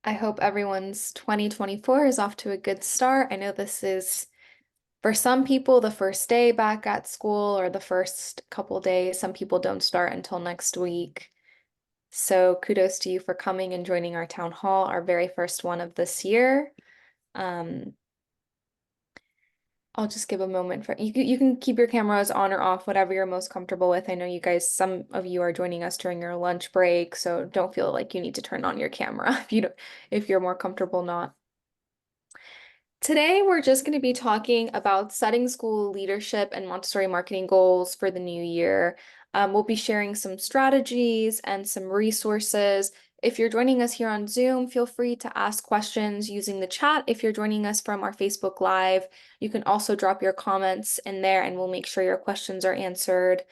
I hope everyone's 2024 is off to a good start. I know this is, for some people, the first day back at school or the first couple days. Some people don't start until next week. So kudos to you for coming and joining our town hall, our very first one of this year. Um, I'll just give a moment for you can keep your cameras on or off, whatever you're most comfortable with. I know you guys, some of you are joining us during your lunch break, so don't feel like you need to turn on your camera if you're more comfortable not. Today, we're just going to be talking about setting school leadership and Montessori marketing goals for the new year. We'll be sharing some strategies and some resources. If you're joining us here on Zoom, feel free to ask questions using the chat. If you're joining us from our Facebook Live, you can also drop your comments in there and we'll make sure your questions are answered.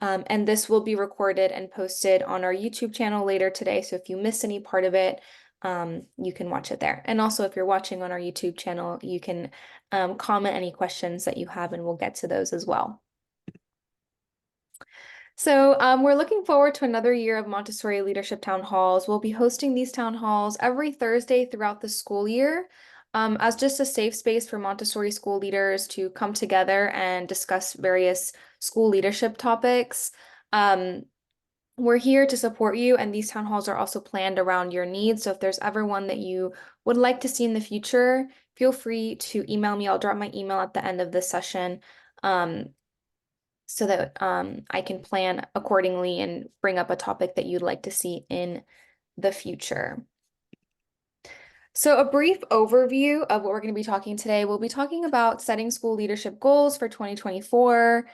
And this will be recorded and posted on our YouTube channel later today. So if you miss any part of it, you can watch it there. And also, if you're watching on our YouTube channel, you can comment any questions that you have, and we'll get to those as well. So we're looking forward to another year of Montessori Leadership Town Halls. We'll be hosting these town halls every Thursday throughout the school year as just a safe space for Montessori school leaders to come together and discuss various school leadership topics. We're here to support you, and these town halls are also planned around your needs. So if there's ever one that you would like to see in the future, feel free to email me. I'll drop my email at the end of this session so that I can plan accordingly and bring up a topic that you'd like to see in the future. So a brief overview of what we're going to be talking today. We'll be talking about setting school leadership goals for 2024,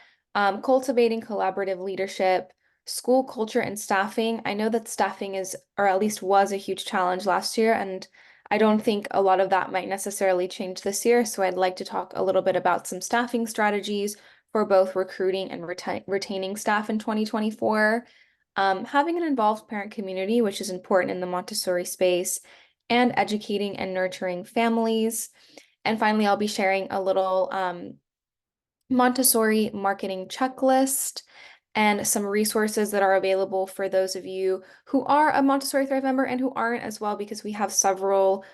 cultivating collaborative leadership, school culture and staffing. I know that staffing is, or at least was, a huge challenge last year, and I don't think a lot of that might necessarily change this year. So I'd like to talk a little bit about some staffing strategies for both recruiting and retaining staff in 2024. Having an involved parent community, which is important in the Montessori space, and educating and nurturing families. And finally, I'll be sharing a little Montessori marketing checklist and some resources that are available for those of you who are a Montessori Thrive member and who aren't as well, because we have several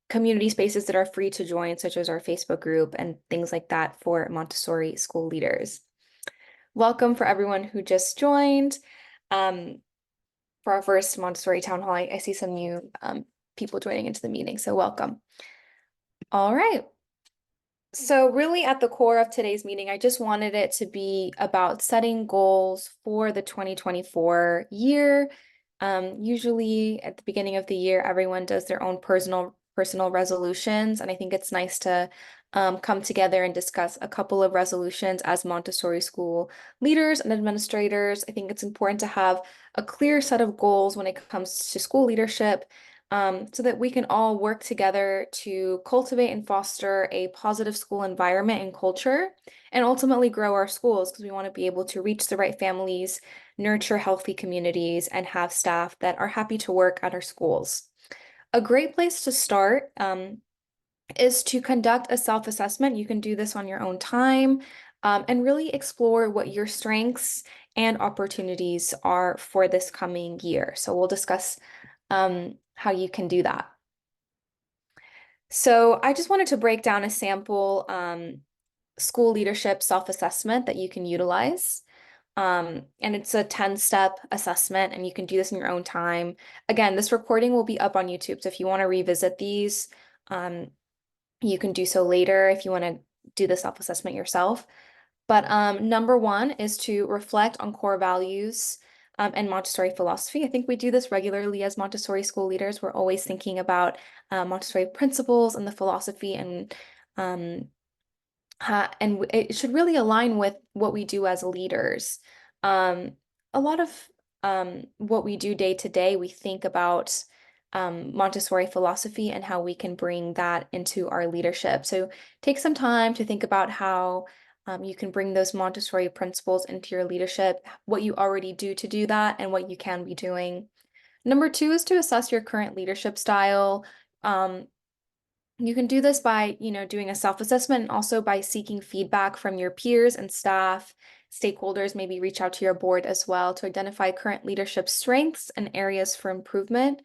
community spaces that are free to join, such as our Facebook group and things like that for Montessori school leaders. Welcome for everyone who just joined. For our first Montessori Town Hall, I see some new people joining into the meeting, so welcome. All right. So really at the core of today's meeting, I just wanted it to be about setting goals for the 2024 year. Usually at the beginning of the year, everyone does their own personal resolutions, and I think it's nice to come together and discuss a couple of resolutions as Montessori school leaders and administrators. I think it's important to have a clear set of goals when it comes to school leadership, so that we can all work together to cultivate and foster a positive school environment and culture, and ultimately grow our schools, because we want to be able to reach the right families, nurture healthy communities, and have staff that are happy to work at our schools. A great place to start is to conduct a self-assessment. You can do this on your own time, and really explore what your strengths and opportunities are for this coming year. So we'll discuss how you can do that. So I just wanted to break down a sample school leadership self-assessment that you can utilize. And it's a 10-step assessment, and you can do this in your own time. Again, this recording will be up on YouTube, so if you want to revisit these, you can do so later if you want to do the self-assessment yourself. But number one is to reflect on core values and Montessori philosophy. I think we do this regularly as Montessori school leaders. We're always thinking about Montessori principles and the philosophy, and it should really align with what we do as leaders. A lot of what we do day to day, we think about Montessori philosophy and how we can bring that into our leadership. So take some time to think about how you can bring those Montessori principles into your leadership, what you already do to do that, and what you can be doing. Number two is to assess your current leadership style. You can do this by, doing a self-assessment, and also by seeking feedback from your peers and staff, stakeholders. Maybe reach out to your board as well to identify current leadership strengths and areas for improvement.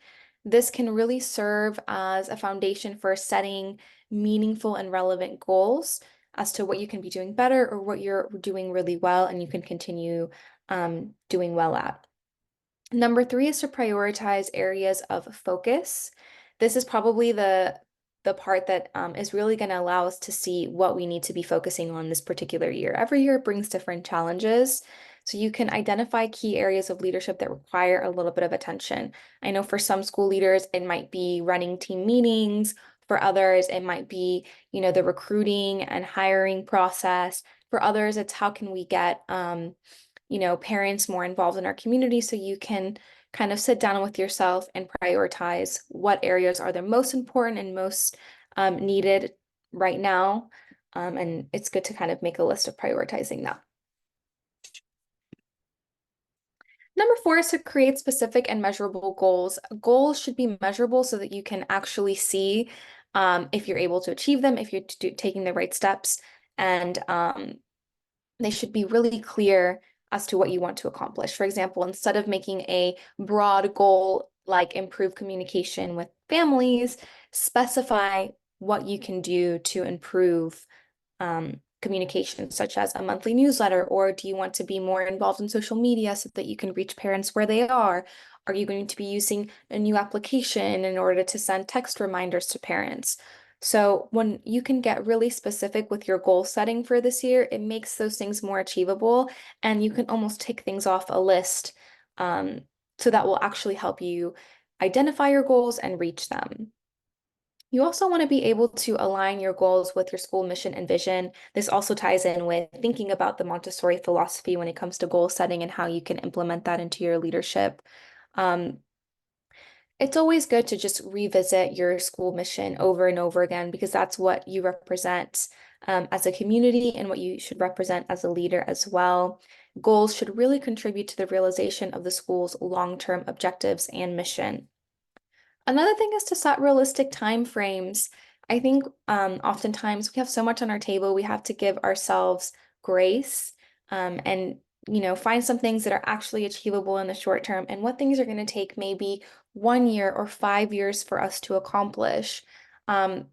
This can really serve as a foundation for setting meaningful and relevant goals as to what you can be doing better or what you're doing really well and you can continue doing well at. Number three is to prioritize areas of focus. This is probably the part that is really going to allow us to see what we need to be focusing on this particular year. Every year brings different challenges. So you can identify key areas of leadership that require a little bit of attention. I know for some school leaders, it might be running team meetings. For others, it might be, the recruiting and hiring process. For others, it's how can we get parents more involved in our community so you can kind of sit down with yourself and prioritize what areas are the most important and most needed right now. And it's good to kind of make a list of prioritizing that. Number four is to create specific and measurable goals. Goals should be measurable so that you can actually see if you're able to achieve them, if you're taking the right steps, and they should be really clear as to what you want to accomplish. For example, instead of making a broad goal like improve communication with families, specify what you can do to improve communication, such as a monthly newsletter, or do you want to be more involved in social media so that you can reach parents where they are? Are you going to be using a new application in order to send text reminders to parents? So when you can get really specific with your goal setting for this year, it makes those things more achievable and you can almost take things off a list. So that will actually help you identify your goals and reach them. You also want to be able to align your goals with your school mission and vision. This also ties in with thinking about the Montessori philosophy when it comes to goal setting and how you can implement that into your leadership. Um, it's always good to just revisit your school mission over and over again because that's what you represent as a community and what you should represent as a leader as well. Goals should really contribute to the realization of the school's long-term objectives and mission. Another thing is to set realistic time frames. I think oftentimes we have so much on our table, we have to give ourselves grace and find some things that are actually achievable in the short term and what things are going to take maybe 1 year or 5 years for us to accomplish. Um,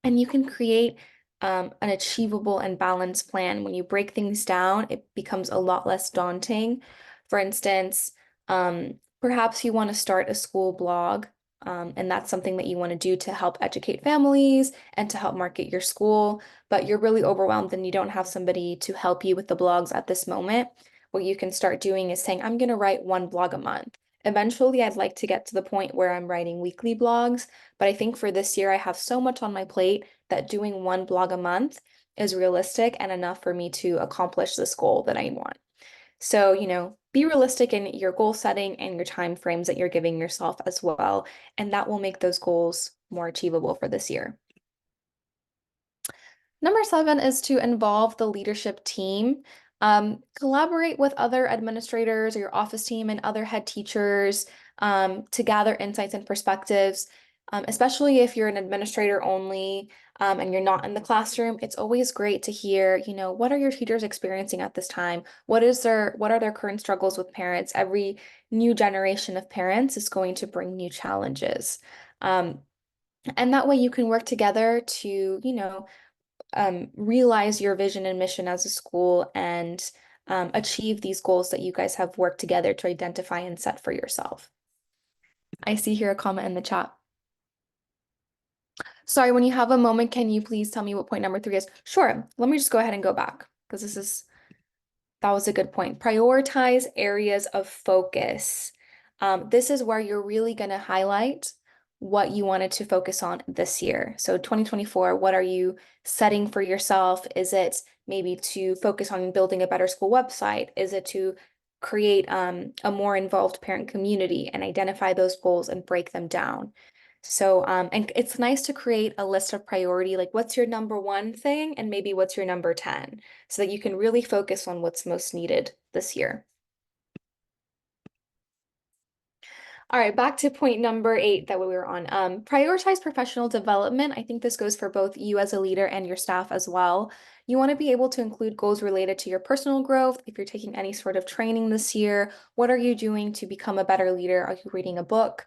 and you can create an achievable and balanced plan. When you break things down, it becomes a lot less daunting. For instance, perhaps you want to start a school blog, and that's something that you want to do to help educate families and to help market your school, but you're really overwhelmed and you don't have somebody to help you with the blogs at this moment. What you can start doing is saying, I'm going to write one blog a month. Eventually, I'd like to get to the point where I'm writing weekly blogs, but I think for this year, I have so much on my plate that doing one blog a month is realistic and enough for me to accomplish this goal that I want. So, be realistic in your goal setting and your time frames that you're giving yourself as well, and that will make those goals more achievable for this year. Number seven is to involve the leadership team. Collaborate with other administrators or your office team and other head teachers to gather insights and perspectives, especially if you're an administrator only and you're not in the classroom. It's always great to hear, what are your teachers experiencing at this time? What are their current struggles with parents? Every new generation of parents is going to bring new challenges. And that way you can work together to, realize your vision and mission as a school and achieve these goals that you guys have worked together to identify and set for yourself. I see here a comment in the chat. Sorry, when you have a moment, can you please tell me what point number three is? Sure, let me just go ahead and go back because that was a good point. Prioritize areas of focus. This is where you're really going to highlight what you wanted to focus on this year. So 2024, what are you setting for yourself? Is it maybe to focus on building a better school website? Is it to create a more involved parent community and identify those goals and break them down? So, and it's nice to create a list of priority, like what's your number one thing and maybe what's your number 10, so that you can really focus on what's most needed this year. All right, back to point number 8 that we were on. Prioritize professional development. I think this goes for both you as a leader and your staff as well. You want to be able to include goals related to your personal growth. If you're taking any sort of training this year, what are you doing to become a better leader? Are you reading a book?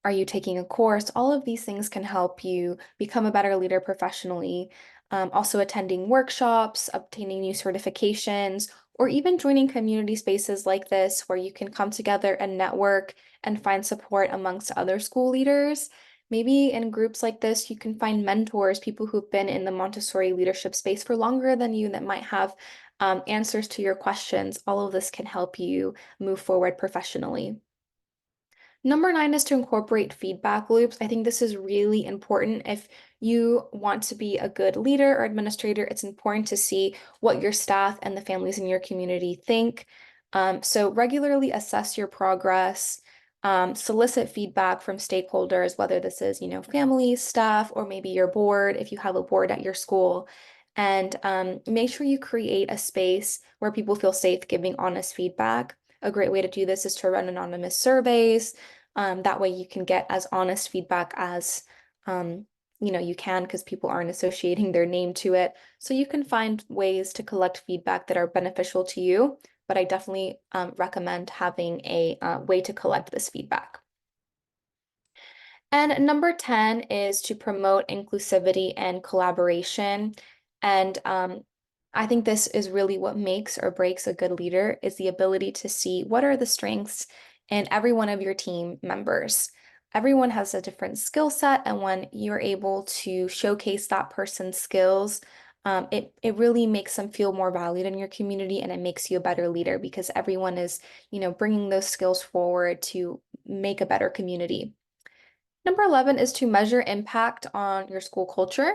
Are you taking a course? All of these things can help you become a better leader professionally. Also, attending workshops, obtaining new certifications, or even joining community spaces like this where you can come together and network and find support amongst other school leaders. Maybe in groups like this, you can find mentors, people who've been in the Montessori leadership space for longer than you that might have answers to your questions. All of this can help you move forward professionally. Number nine is to incorporate feedback loops. I think this is really important. If you want to be a good leader or administrator, it's important to see what your staff and the families in your community think. So regularly assess your progress, solicit feedback from stakeholders, whether this is, families, staff, or maybe your board, if you have a board at your school. And make sure you create a space where people feel safe giving honest feedback. A great way to do this is to run anonymous surveys. That way you can get as honest feedback as you can because people aren't associating their name to it. So you can find ways to collect feedback that are beneficial to you, but I definitely recommend having a way to collect this feedback. And number 10 is to promote inclusivity and collaboration. And I think this is really what makes or breaks a good leader is the ability to see what are the strengths in every one of your team members. Everyone has a different skill set, and when you're able to showcase that person's skills, it really makes them feel more valued in your community, and it makes you a better leader because everyone is, bringing those skills forward to make a better community. Number 11 is to measure impact on your school culture.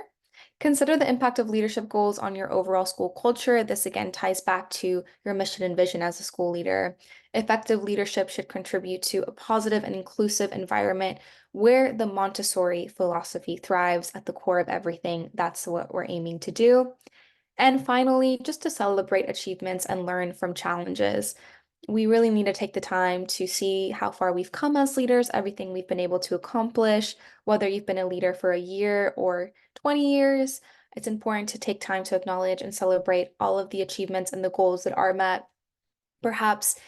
Consider the impact of leadership goals on your overall school culture. This again ties back to your mission and vision as a school leader. Effective leadership should contribute to a positive and inclusive environment where the Montessori philosophy thrives at the core of everything. That's what we're aiming to do. And finally, just to celebrate achievements and learn from challenges. We really need to take the time to see how far we've come as leaders, everything we've been able to accomplish, whether you've been a leader for a year or 20 years. It's important to take time to acknowledge and celebrate all of the achievements and the goals that are met. Perhaps,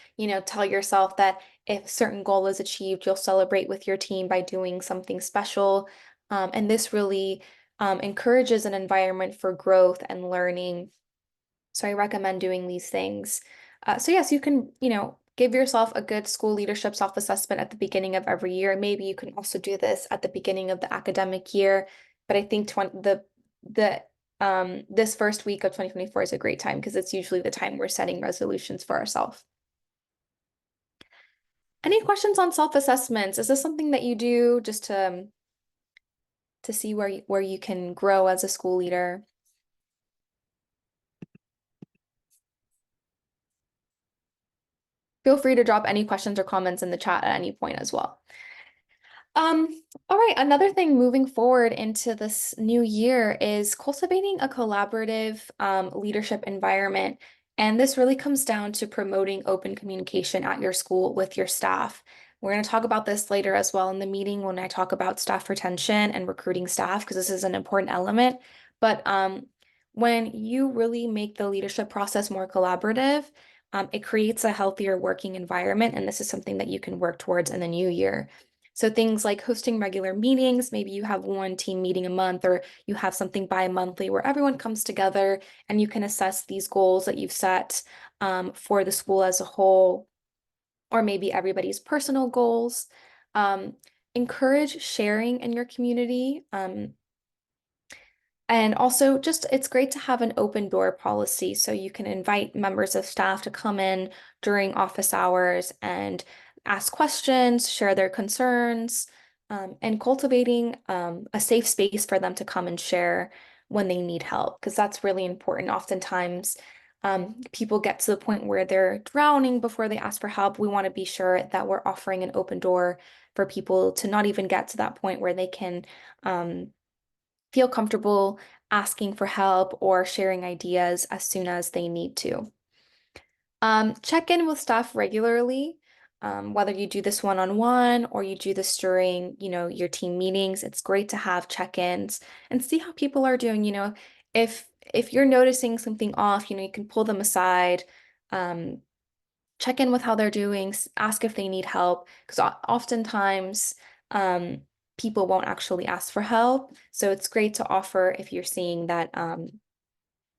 tell yourself that if a certain goal is achieved, you'll celebrate with your team by doing something special. And this really encourages an environment for growth and learning. So I recommend doing these things. So yes, you can, give yourself a good school leadership self-assessment at the beginning of every year. Maybe you can also do this at the beginning of the academic year. But I think this first week of 2024 is a great time because it's usually the time we're setting resolutions for ourselves. Any questions on self-assessments? Is this something that you do just to see where you can grow as a school leader? Feel free to drop any questions or comments in the chat at any point as well. Um, all right, another thing moving forward into this new year is cultivating a collaborative leadership environment. And this really comes down to promoting open communication at your school with your staff. We're going to talk about this later as well in the meeting when I talk about staff retention and recruiting staff, because this is an important element. But when you really make the leadership process more collaborative, it creates a healthier working environment. And this is something that you can work towards in the new year. So things like hosting regular meetings, maybe you have one team meeting a month or you have something bi-monthly where everyone comes together and you can assess these goals that you've set for the school as a whole, or maybe everybody's personal goals. Encourage sharing in your community. And also just it's great to have an open door policy so you can invite members of staff to come in during office hours and ask questions, share their concerns, and cultivating a safe space for them to come and share when they need help, because that's really important. Oftentimes, people get to the point where they're drowning before they ask for help. We want to be sure that we're offering an open door for people to not even get to that point where they can feel comfortable asking for help or sharing ideas as soon as they need to. Check in with staff regularly, whether you do this one-on-one or you do this during, your team meetings. It's great to have check-ins and see how people are doing. If you're noticing something off, you can pull them aside, check in with how they're doing, ask if they need help, because oftentimes um, people won't actually ask for help. So it's great to offer if you're seeing that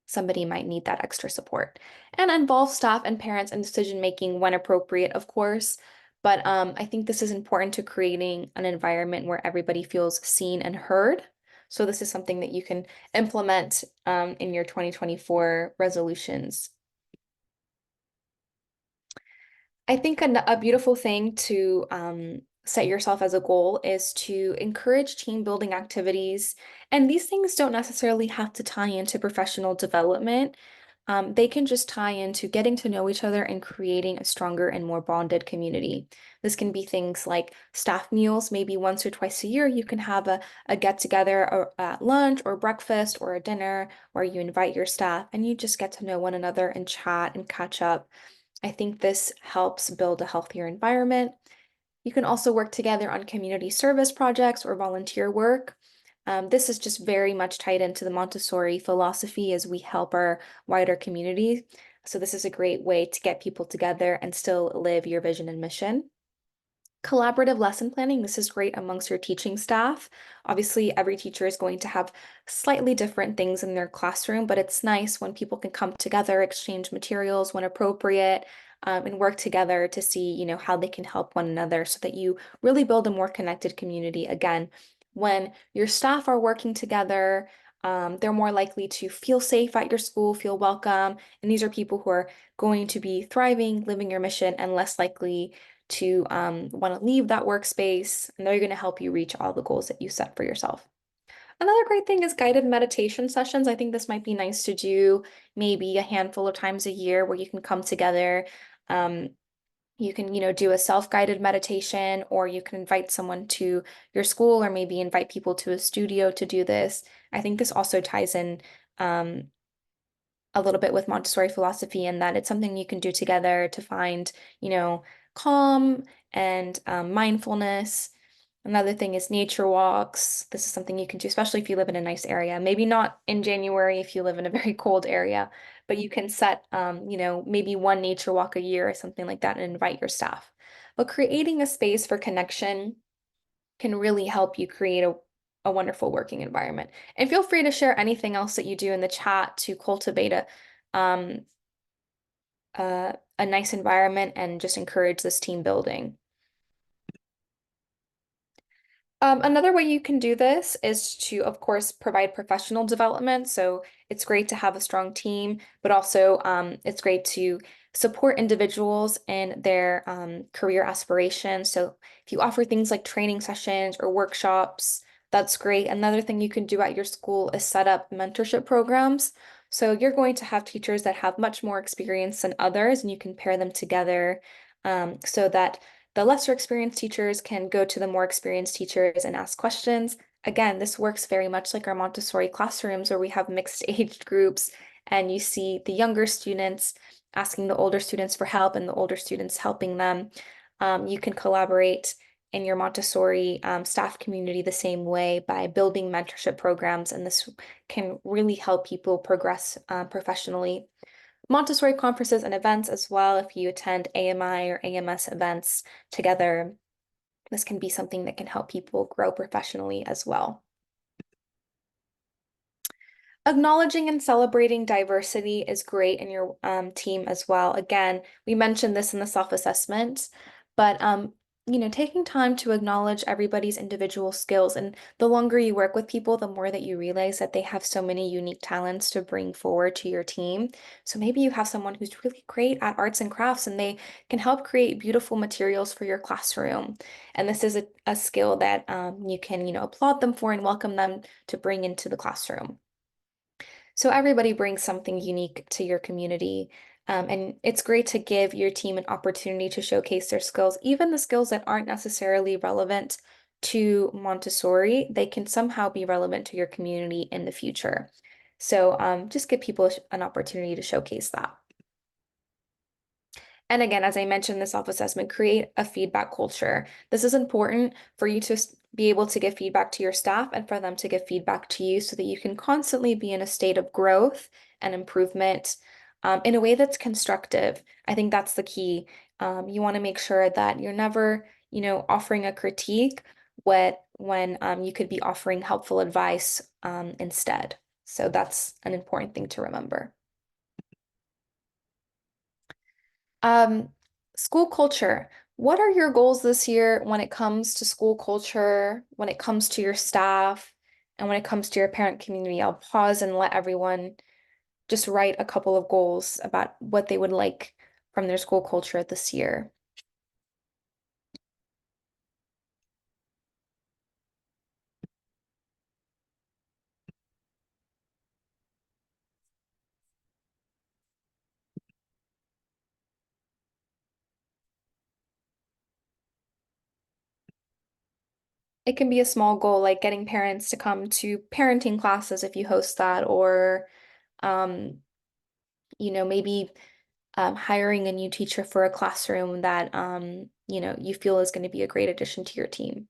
somebody might need that extra support. And involve staff and parents in decision making when appropriate, of course. But I think this is important to creating an environment where everybody feels seen and heard. So this is something that you can implement in your 2024 resolutions. I think a beautiful thing to set yourself as a goal is to encourage team building activities. And these things don't necessarily have to tie into professional development. They can just tie into getting to know each other and creating a stronger and more bonded community. This can be things like staff meals, maybe once or twice a year, you can have a get together or at lunch or breakfast or a dinner where you invite your staff and you just get to know one another and chat and catch up. I think this helps build a healthier environment. You can also work together on community service projects or volunteer work. This is just very much tied into the Montessori philosophy as we help our wider community. So this is a great way to get people together and still live your vision and mission. Collaborative lesson planning, this is great amongst your teaching staff. Obviously, every teacher is going to have slightly different things in their classroom, but it's nice when people can come together, exchange materials when appropriate, and work together to see, how they can help one another so that you really build a more connected community. Again, when your staff are working together, they're more likely to feel safe at your school, feel welcome, and these are people who are going to be thriving, living your mission, and less likely to want to leave that workspace, and they're going to help you reach all the goals that you set for yourself. Another great thing is guided meditation sessions. I think this might be nice to do maybe a handful of times a year where you can come together. Um, you can, do a self-guided meditation, or you can invite someone to your school, or maybe invite people to a studio to do this. I think this also ties in um, a little bit with Montessori philosophy and that it's something you can do together to find, calm and mindfulness. Another thing is nature walks. This is something you can do, especially if you live in a nice area. Maybe not in January if you live in a very cold area, but you can set, maybe one nature walk a year or something like that and invite your staff. But creating a space for connection can really help you create a wonderful working environment. And feel free to share anything else that you do in the chat to cultivate um, a nice environment and just encourage this team building. Another way you can do this is to, of course, provide professional development. So it's great to have a strong team, but also it's great to support individuals in their career aspirations. So if you offer things like training sessions or workshops, that's great. Another thing you can do at your school is set up mentorship programs. So you're going to have teachers that have much more experience than others, and you can pair them together so that the lesser experienced teachers can go to the more experienced teachers and ask questions. Again, this works very much like our Montessori classrooms where we have mixed age groups and you see the younger students asking the older students for help and the older students helping them. You can collaborate in your Montessori staff community the same way by building mentorship programs, and this can really help people progress professionally. Montessori conferences and events as well. If you attend AMI or AMS events together, this can be something that can help people grow professionally as well. Acknowledging and celebrating diversity is great in your team as well. Again, we mentioned this in the self-assessment, but taking time to acknowledge everybody's individual skills. And the longer you work with people, the more that you realize that they have so many unique talents to bring forward to your team. So maybe you have someone who's really great at arts and crafts and they can help create beautiful materials for your classroom. And this is a skill that you can, applaud them for and welcome them to bring into the classroom. So everybody brings something unique to your community. And it's great to give your team an opportunity to showcase their skills, even the skills that aren't necessarily relevant to Montessori, they can somehow be relevant to your community in the future. So just give people an opportunity to showcase that. And again, as I mentioned, the self-assessment, create a feedback culture. This is important for you to be able to give feedback to your staff and for them to give feedback to you so that you can constantly be in a state of growth and improvement in a way that's constructive. I think that's the key. You want to make sure that you're never, offering a critique when you could be offering helpful advice instead. So that's an important thing to remember. Um, School culture. What are your goals this year when it comes to school culture, when it comes to your staff, and when it comes to your parent community? I'll pause and let everyone just write a couple of goals about what they would like from their school culture this year. It can be a small goal, like getting parents to come to parenting classes if you host that, or um, maybe hiring a new teacher for a classroom that you feel is going to be a great addition to your team.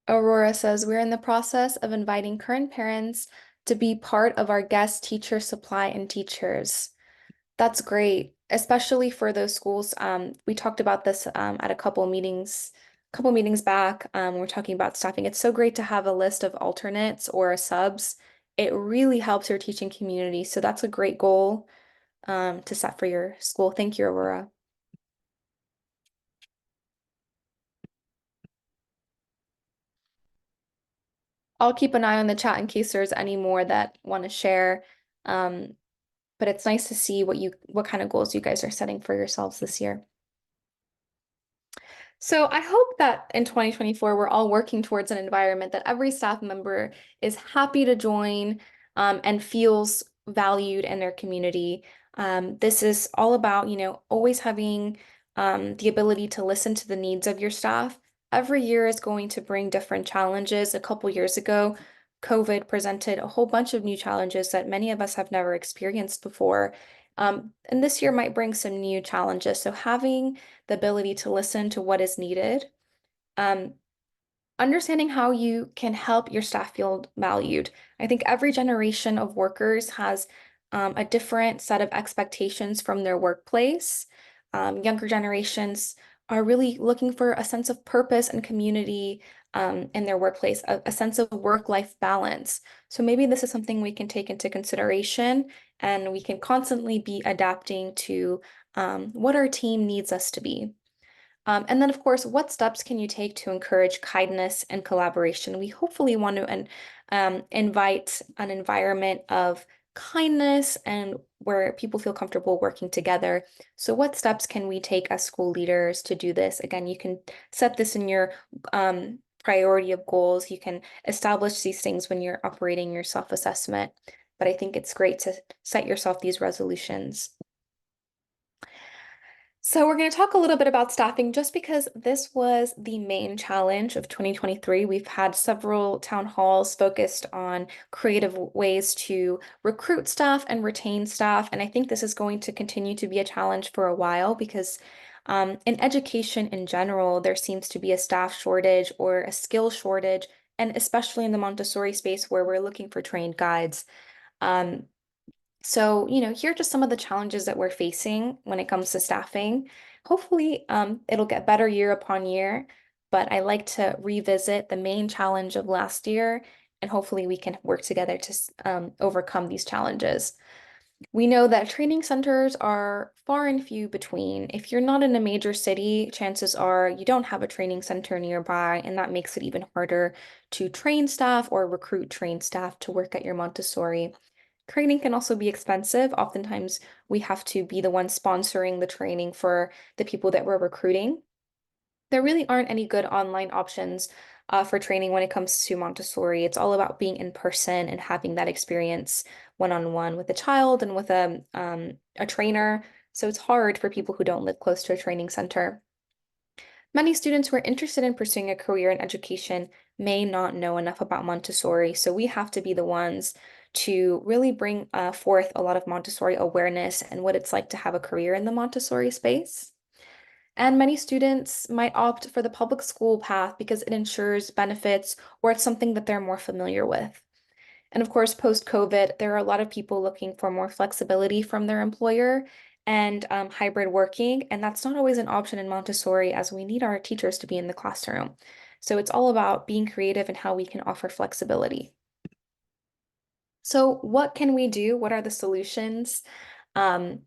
Aurora says, we're in the process of inviting current parents to be part of our guest teacher supply and teachers. That's great, especially for those schools. We talked about this at couple meetings back. We're talking about staffing. It's so great to have a list of alternates or subs. It really helps your teaching community. So that's a great goal to set for your school. Thank you, Aurora. I'll keep an eye on the chat in case there's any more that want to share. Um, but it's nice to see what kind of goals you guys are setting for yourselves this year. So I hope that in 2024, we're all working towards an environment that every staff member is happy to join and feels valued in their community. This is all about, always having the ability to listen to the needs of your staff. Every year is going to bring different challenges. A couple years ago, COVID presented a whole bunch of new challenges that many of us have never experienced before. And this year might bring some new challenges. So having the ability to listen to what is needed, um, understanding how you can help your staff feel valued. I think every generation of workers has a different set of expectations from their workplace. Younger generations are really looking for a sense of purpose and community in their workplace, a sense of work-life balance. So maybe this is something we can take into consideration, and we can constantly be adapting to what our team needs us to be. And then, of course, what steps can you take to encourage kindness and collaboration? We hopefully want to invite an environment of kindness and where people feel comfortable working together. So, what steps can we take as school leaders to do this? Again, you can set this in your priority of goals. You can establish these things when you're operating your self-assessment. But I think it's great to set yourself these resolutions. So we're going to talk a little bit about staffing just because this was the main challenge of 2023. We've had several town halls focused on creative ways to recruit staff and retain staff. And I think this is going to continue to be a challenge for a while because in education in general, there seems to be a staff shortage or a skill shortage, and especially in the Montessori space where we're looking for trained guides. Um, so, here are just some of the challenges that we're facing when it comes to staffing. Hopefully, it'll get better year upon year, but I like to revisit the main challenge of last year, and hopefully we can work together to overcome these challenges. We know that training centers are far and few between. If you're not in a major city, chances are you don't have a training center nearby, and that makes it even harder to train staff or recruit trained staff to work at your Montessori. Training can also be expensive. Oftentimes, we have to be the one sponsoring the training for the people that we're recruiting. There really aren't any good online options for training when it comes to Montessori. It's all about being in person and having that experience one-on-one with a child and with a trainer. So it's hard for people who don't live close to a training center. Many students who are interested in pursuing a career in education may not know enough about Montessori, so we have to be the ones to really bring forth a lot of Montessori awareness and what it's like to have a career in the Montessori space. And many students might opt for the public school path because it ensures benefits or it's something that they're more familiar with. And of course, post-COVID, there are a lot of people looking for more flexibility from their employer and hybrid working. And that's not always an option in Montessori as we need our teachers to be in the classroom. So it's all about being creative and how we can offer flexibility. So what can we do? What are the solutions? Um,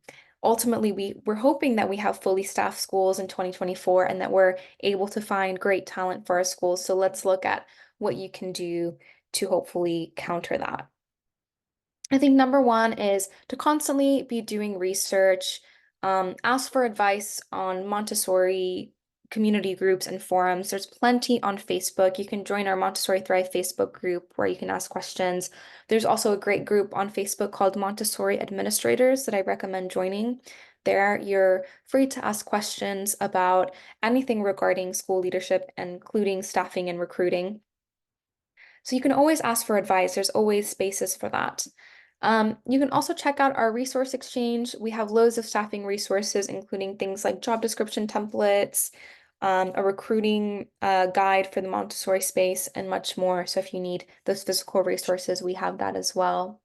Ultimately, we're hoping that we have fully staffed schools in 2024 and that we're able to find great talent for our schools. So let's look at what you can do to hopefully counter that. I think number one is to constantly be doing research, ask for advice on Montessori community groups and forums. There's plenty on Facebook. You can join our Montessori Thrive Facebook group where you can ask questions. There's also a great group on Facebook called Montessori Administrators that I recommend joining. There, you're free to ask questions about anything regarding school leadership, including staffing and recruiting. So you can always ask for advice. There's always spaces for that. You can also check out our resource exchange. We have loads of staffing resources, including things like job description templates, a recruiting guide for the Montessori space, and much more. So if you need those physical resources, we have that as well.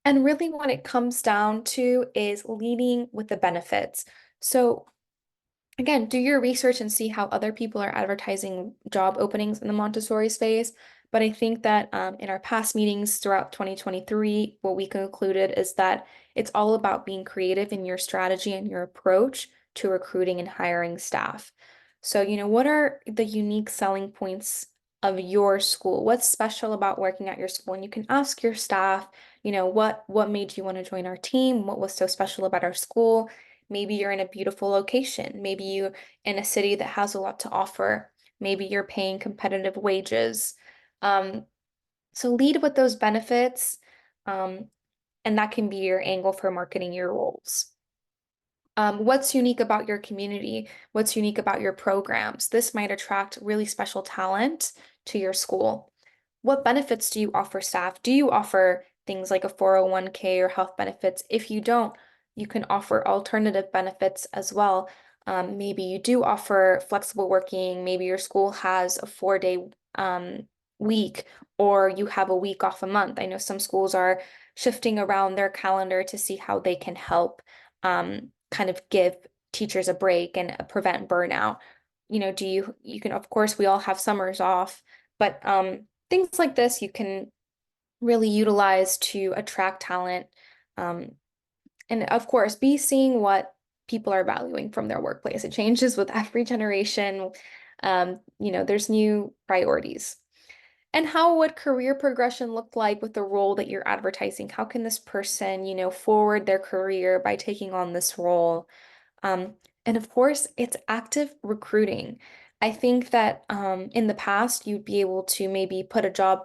And really what it comes down to is leading with the benefits. So again, do your research and see how other people are advertising job openings in the Montessori space. But I think that in our past meetings throughout 2023, what we concluded is that it's all about being creative in your strategy and your approach to recruiting and hiring staff. So, what are the unique selling points of your school? What's special about working at your school? And you can ask your staff, what made you want to join our team? What was so special about our school? Maybe you're in a beautiful location. Maybe you're in a city that has a lot to offer. Maybe you're paying competitive wages. Um, so lead with those benefits, um, and that can be your angle for marketing your roles. What's unique about your community? What's unique about your programs? This might attract really special talent to your school. What benefits do you offer staff? Do you offer things like a 401k or health benefits? If you don't, you can offer alternative benefits as well. Maybe you do offer flexible working. Maybe your school has a 4-day week, or you have a week off a month. I know some schools are shifting around their calendar to see how they can help kind of give teachers a break and prevent burnout. You can, of course, we all have summers off, but things like this you can really utilize to attract talent. And of course, be seeing what people are valuing from their workplace. It changes with every generation. There's new priorities. And how would career progression look like with the role that you're advertising? How can this person, forward their career by taking on this role? Um, and of course, it's active recruiting. I think that in the past, you'd be able to maybe put a job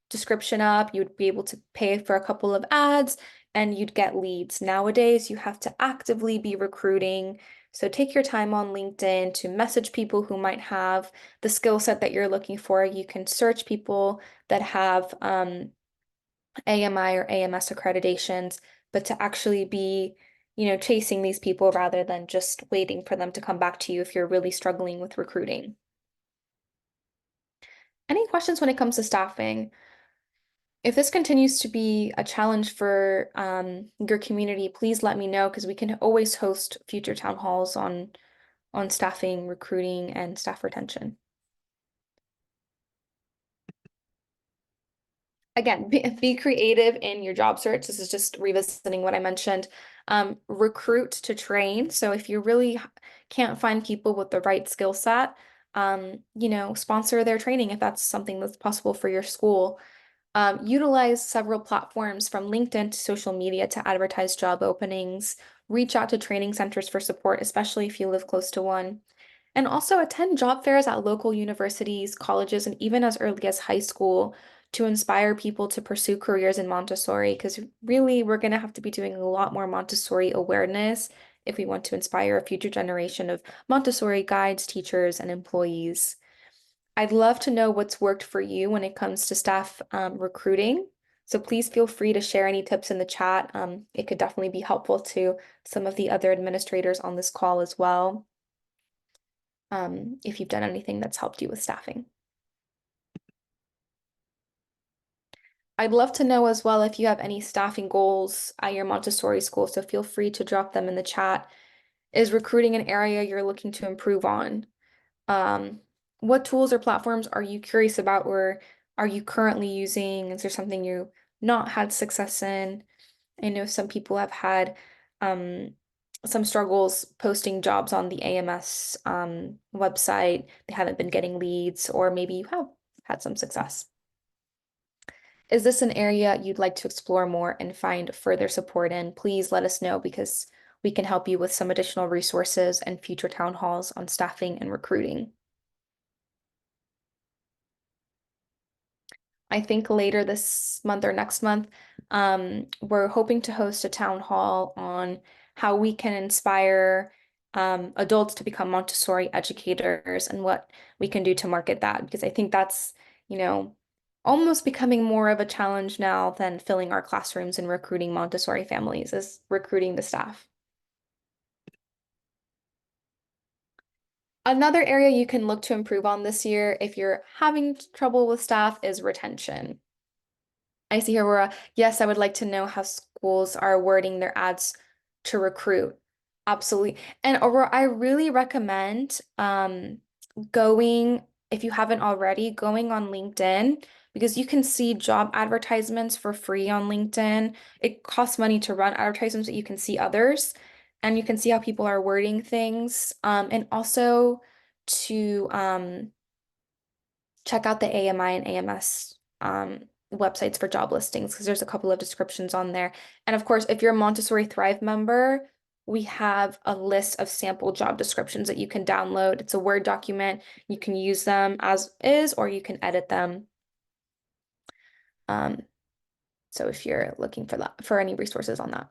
description up, you'd be able to pay for a couple of ads, and you'd get leads. Nowadays, you have to actively be recruiting. So take your time on LinkedIn to message people who might have the skill set that you're looking for. You can search people that have AMI or AMS accreditations, but to actually be, chasing these people rather than just waiting for them to come back to you if you're really struggling with recruiting. Any questions when it comes to staffing? If this continues to be a challenge for your community, please let me know because we can always host future town halls on staffing, recruiting, and staff retention. Again, be creative in your job search. This is just revisiting what I mentioned. Recruit to train. So if you really can't find people with the right skill set, sponsor their training if that's something that's possible for your school. Utilize several platforms from LinkedIn to social media to advertise job openings. Reach out to training centers for support, especially if you live close to one. And also attend job fairs at local universities, colleges, and even as early as high school to inspire people to pursue careers in Montessori. Because really, we're going to have to be doing a lot more Montessori awareness if we want to inspire a future generation of Montessori guides, teachers, and employees. I'd love to know what's worked for you when it comes to staff recruiting. So please feel free to share any tips in the chat. It could definitely be helpful to some of the other administrators on this call as well, if you've done anything that's helped you with staffing. I'd love to know as well if you have any staffing goals at your Montessori school, so feel free to drop them in the chat. Is recruiting an area you're looking to improve on? Um, what tools or platforms are you curious about or are you currently using? Is there something you not had success in? I know some people have had um, some struggles posting jobs on the AMS website. They haven't been getting leads, or maybe you have had some success. Is this an area you'd like to explore more and find further support in? Please let us know because we can help you with some additional resources and future town halls on staffing and recruiting. I think later this month or next month, we're hoping to host a town hall on how we can inspire adults to become Montessori educators and what we can do to market that. Because I think that's, you know, almost becoming more of a challenge now than filling our classrooms and recruiting Montessori families, is recruiting the staff. Another area you can look to improve on this year if you're having trouble with staff is retention. I see here, Aurora. Yes, I would like to know how schools are wording their ads to recruit. Absolutely. And Aurora, I really recommend going, if you haven't already, going on LinkedIn because you can see job advertisements for free on LinkedIn. It costs money to run advertisements, but you can see others and you can see how people are wording things. And also to check out the AMI and AMS websites for job listings because there's a couple of descriptions on there. And of course, if you're a Montessori Thrive member, we have a list of sample job descriptions that you can download. It's a Word document. You can use them as is, or you can edit them. Um, so if you're looking for that, for any resources on that.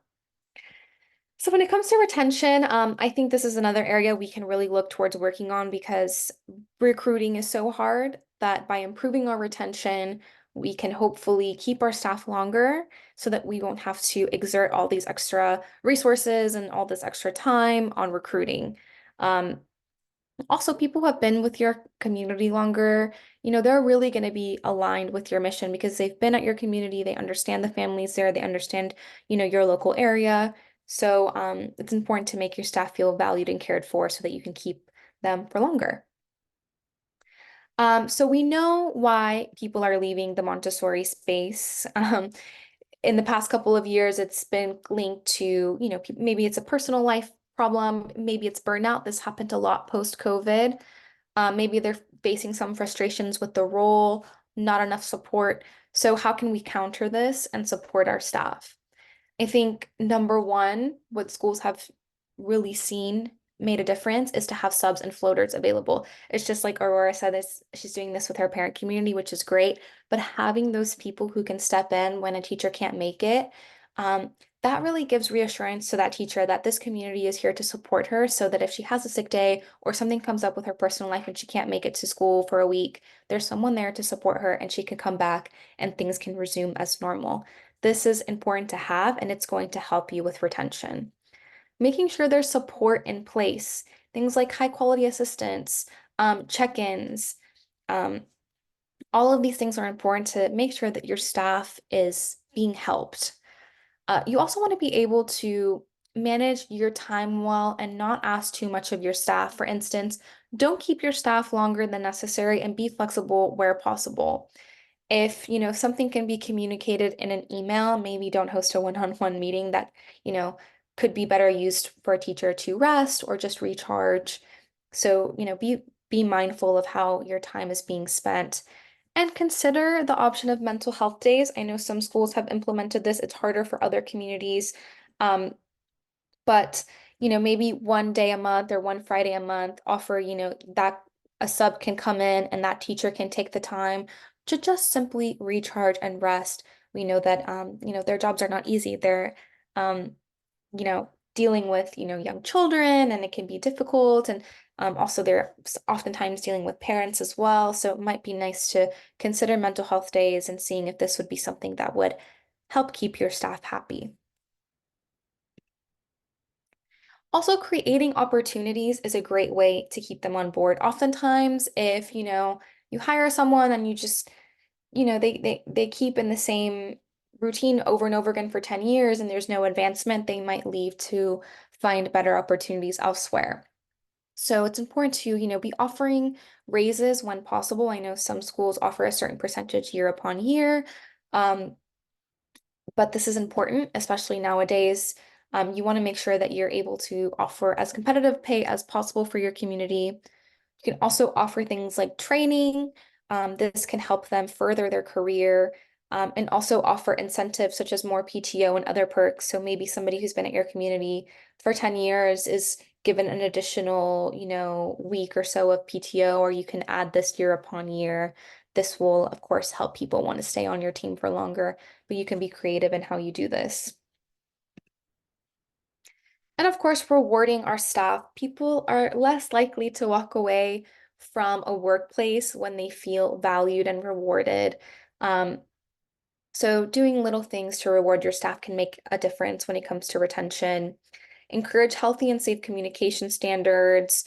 So when it comes to retention, I think this is another area we can really look towards working on because recruiting is so hard that by improving our retention, we can hopefully keep our staff longer so that we won't have to exert all these extra resources and all this extra time on recruiting. Um, Also, people who have been with your community longer, they're really going to be aligned with your mission because they've been at your community, they understand the families there, they understand, your local area. So, it's important to make your staff feel valued and cared for so that you can keep them for longer. So we know why people are leaving the Montessori space. In the past couple of years, it's been linked to, maybe it's a personal life problem, maybe it's burnout. This happened a lot post-COVID. Maybe they're facing some frustrations with the role, not enough support. So how can we counter this and support our staff? I think number one, what schools have really seen made a difference is to have subs and floaters available. It's just like Aurora said this, she's doing this with her parent community, which is great, but having those people who can step in when a teacher can't make it, that really gives reassurance to that teacher that this community is here to support her so that if she has a sick day or something comes up with her personal life and she can't make it to school for a week, there's someone there to support her and she can come back and things can resume as normal. This is important to have, and it's going to help you with retention. Making sure there's support in place, things like high quality assistance, check-ins, um, all of these things are important to make sure that your staff is being helped. You also want to be able to manage your time well and not ask too much of your staff. For instance, don't keep your staff longer than necessary and be flexible where possible. If, something can be communicated in an email, maybe don't host a one-on-one meeting that, you know, could be better used for a teacher to rest or just recharge. So, be mindful of how your time is being spent and consider the option of mental health days. I know some schools have implemented this. It's harder for other communities. Um, but maybe one day a month or one Friday a month, offer, that a sub can come in and that teacher can take the time to just simply recharge and rest. We know that, their jobs are not easy. They're, dealing with, young children, and it can be difficult. And also they're oftentimes dealing with parents as well. So it might be nice to consider mental health days and seeing if this would be something that would help keep your staff happy. Also, creating opportunities is a great way to keep them on board. Oftentimes, if, you hire someone and you just, they keep in the same routine over and over again for 10 years and there's no advancement, they might leave to find better opportunities elsewhere. So it's important to, be offering raises when possible. I know some schools offer a certain percentage year upon year. Um, but this is important, especially nowadays. You want to make sure that you're able to offer as competitive pay as possible for your community. You can also offer things like training. This can help them further their career, and also offer incentives such as more PTO and other perks. So maybe somebody who's been at your community for 10 years is given an additional, week or so of PTO, or you can add this year upon year. This will, of course, help people want to stay on your team for longer, but you can be creative in how you do this. And of course, rewarding our staff. People are less likely to walk away from a workplace when they feel valued and rewarded. Um, so doing little things to reward your staff can make a difference when it comes to retention. Encourage healthy and safe communication standards.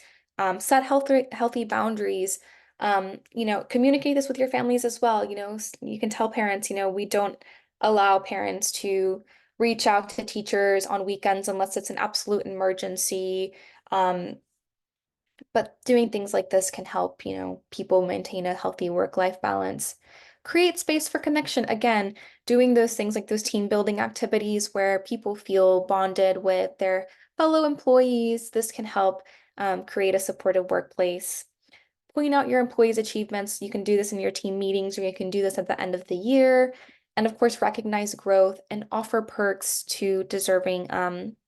Set healthy boundaries. Communicate this with your families as well. You can tell parents, we don't allow parents to reach out to teachers on weekends unless it's an absolute emergency. Um, but doing things like this can help, people maintain a healthy work-life balance. Create space for connection. Again, doing those things like those team building activities where people feel bonded with their fellow employees. This can help create a supportive workplace. Point out your employees' achievements. You can do this in your team meetings, or you can do this at the end of the year. And of course, recognize growth and offer perks to deserving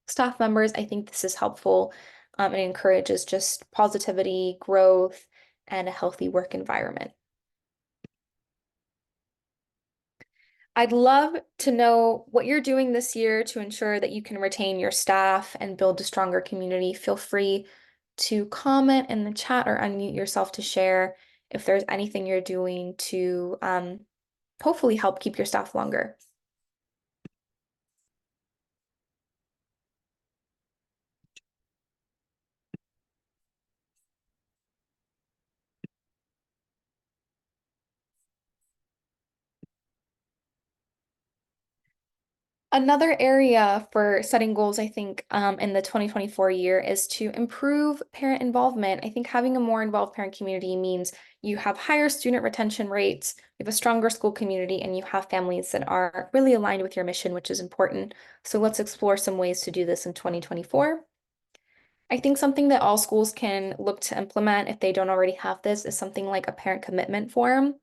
staff members. I think this is helpful. It encourages just positivity, growth, and a healthy work environment. I'd love to know what you're doing this year to ensure that you can retain your staff and build a stronger community. Feel free to comment in the chat or unmute yourself to share if there's anything you're doing to hopefully help keep your staff longer. Another area for setting goals, I think, in the 2024 year is to improve parent involvement. I think having a more involved parent community means you have higher student retention rates, you have a stronger school community, and you have families that are really aligned with your mission, which is important. So let's explore some ways to do this in 2024. I think something that all schools can look to implement if they don't already have this is something like a parent commitment form.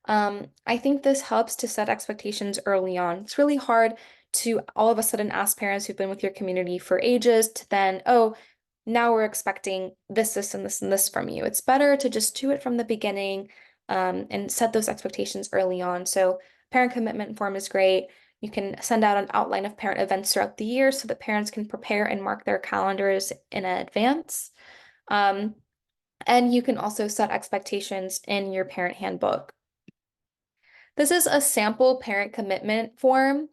I think this helps to set expectations early on. It's really hard to all of a sudden ask parents who've been with your community for ages to then, oh, now we're expecting this, this, and this, and this from you. It's better to just do it from the beginning, and set those expectations early on. So parent commitment form is great. You can send out an outline of parent events throughout the year so that parents can prepare and mark their calendars in advance. Um, and you can also set expectations in your parent handbook. This is a sample parent commitment form.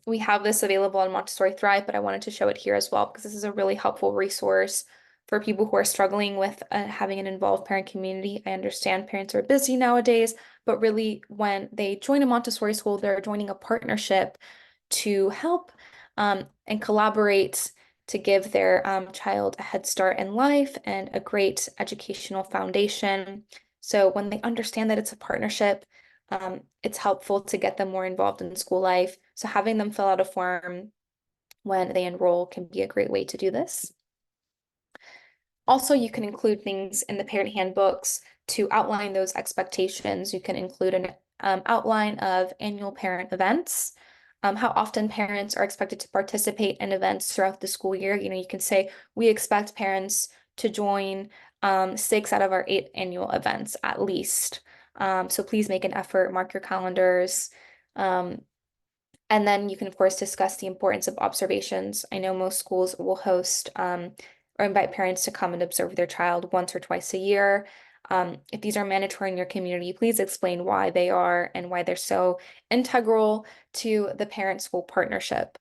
We have this available on Montessori Thrive, but I wanted to show it here as well because this is a really helpful resource for people who are struggling with having an involved parent community. I understand parents are busy nowadays, but really when they join a Montessori school, they're joining a partnership to help and collaborate to give their child a head start in life and a great educational foundation. So when they understand that it's a partnership, it's helpful to get them more involved in school life. So having them fill out a form when they enroll can be a great way to do this. Also, you can include things in the parent handbooks to outline those expectations. You can include an outline of annual parent events. how often parents are expected to participate in events throughout the school year. You can say we expect parents to join 6 out of our 8 annual events at least. So please make an effort, mark your calendars. Um, and then you can, of course, discuss the importance of observations. I know most schools will host or invite parents to come and observe their child once or twice a year. If these are mandatory in your community, please explain why they are and why they're so integral to the parent-school partnership.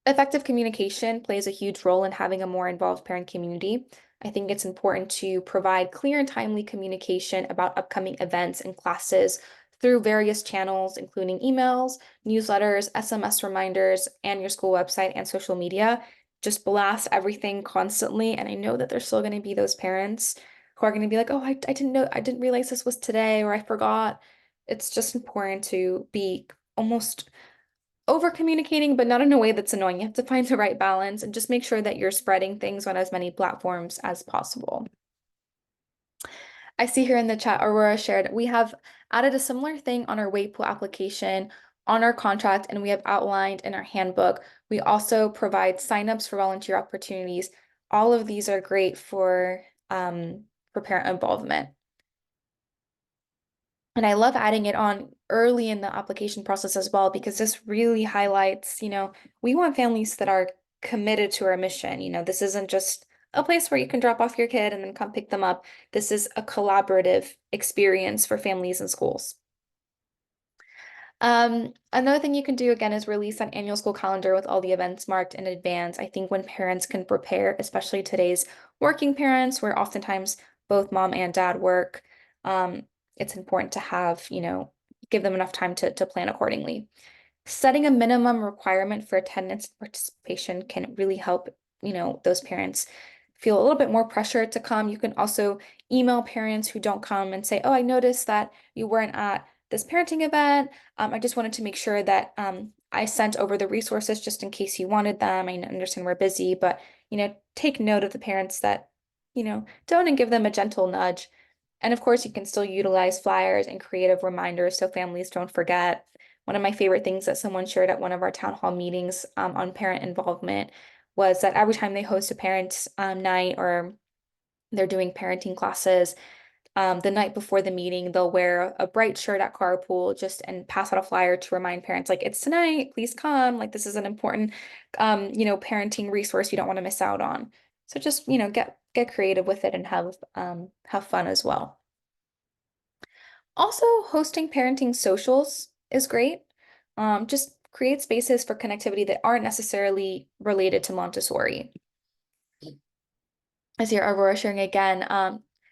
Effective communication plays a huge role in having a more involved parent community. I think it's important to provide clear and timely communication about upcoming events and classes through various channels, including emails, newsletters, SMS reminders, and your school website and social media. Just blast everything constantly. And I know that there's still going to be those parents who are going to be like, oh, I didn't know, I didn't realize this was today, or I forgot. It's just important to be almost over communicating, but not in a way that's annoying. You have to find the right balance and just make sure that you're spreading things on as many platforms as possible. I see here in the chat, Aurora shared, we have added a similar thing on our wait pool application, on our contract, and we have outlined in our handbook. We also provide signups for volunteer opportunities. All of these are great for parent involvement. And I love adding it on early in the application process as well, because this really highlights, we want families that are committed to our mission. This isn't just a place where you can drop off your kid and then come pick them up. This is a collaborative experience for families and schools. Another thing you can do again is release an annual school calendar with all the events marked in advance. I think when parents can prepare, especially today's working parents, where oftentimes both mom and dad work, it's important to have, give them enough time to plan accordingly. Setting a minimum requirement for attendance and participation can really help, those parents feel a little bit more pressure to come. You can also email parents who don't come and say, oh, I noticed that you weren't at this parenting event. I just wanted to make sure that I sent over the resources just in case you wanted them. I understand we're busy, but, take note of the parents that, don't, and give them a gentle nudge. And of course, you can still utilize flyers and creative reminders so families don't forget. One of my favorite things that someone shared at one of our town hall meetings on parent involvement was that every time they host a parents' night or they're doing parenting classes, the night before the meeting, they'll wear a bright shirt at carpool just and pass out a flyer to remind parents, like, it's tonight, please come. Like, this is an important, parenting resource you don't want to miss out on. So just, get creative with it and have fun as well. Also, hosting parenting socials is great. Just create spaces for connectivity that aren't necessarily related to Montessori. I see Aurora sharing again.